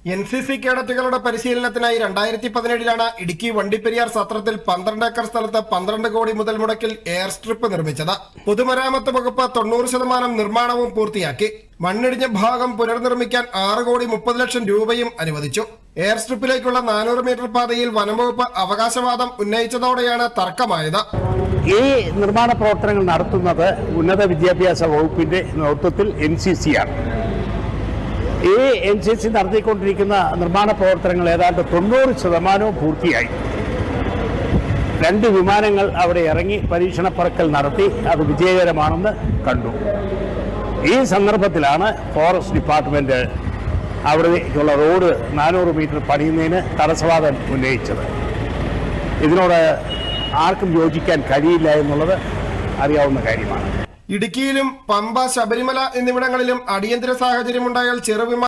NCC കേഡറ്റുകളുടെ പരിശീലനത്തിനായി 2017 Idukki Vandiperiyar സത്രത്തിൽ 12 acre സ്ഥലത്ത് 12 കോടി മുതൽ മുടക്കിൽ എയർ സ്ട്രിപ്പ് നിർമ്മിച്ചത്. പൊതുമരാമത്ത് വകുപ്പ് 90% നിർമ്മാണവും പൂർത്തിയാക്കി. മണ്ണിടിഞ്ഞ ഭാഗം പുനർനിർമ്മിക്കാൻ 6 കോടി 30 ലക്ഷം രൂപയും അനുവദിച്ചു. എയർ സ്ട്രിപ്പിലേക്കുള്ള 400 മീറ്റർ പാതയിൽ വനംവകുപ്പ് അവകാശവാദം ഉന്നയിച്ചതോടെയാണ് തർക്കമായത്. ഈ നിർമ്മാണ പ്രവർത്തനങ്ങൾ നടത്തുന്നത് ഉന്നത വിദ്യാഭ്യാസ വകുപ്പിന്റെ നേതൃത്വത്തിൽ NCC ആണ്. ഈ NCC നടത്തിക്കൊണ്ടിരിക്കുന്ന നിർമ്മാണ പ്രവർത്തനങ്ങൾ ഏതാണ്ട് 90% പൂർത്തിയായി. 2 വിമാനങ്ങൾ അവിടെ ഇറങ്ങി പരീക്ഷണ പറക്കൽ നടത്തി. അത് വിജയകരമാണെന്ന് കണ്ടു. ഈ സന്ദർഭത്തിലാണ് ഫോറസ്റ്റ് ഡിപ്പാർട്ട്മെന്റ് അവിടേക്കുള്ള റോഡ് 400 മീറ്റർ പണിയുന്നതിന് തടസ്സവാദം ഉന്നയിച്ചത്. ഇതിനോട് ആർക്കും യോജിക്കാൻ കഴിയില്ല എന്നുള്ളത് അറിയാവുന്ന കാര്യമാണ്. ഇടുക്കിയിലും പമ്പ, ശബരിമല എന്നിവിടങ്ങളിലും അടിയന്തര സാഹചര്യമുണ്ടായാൽ ചെറുവിമാന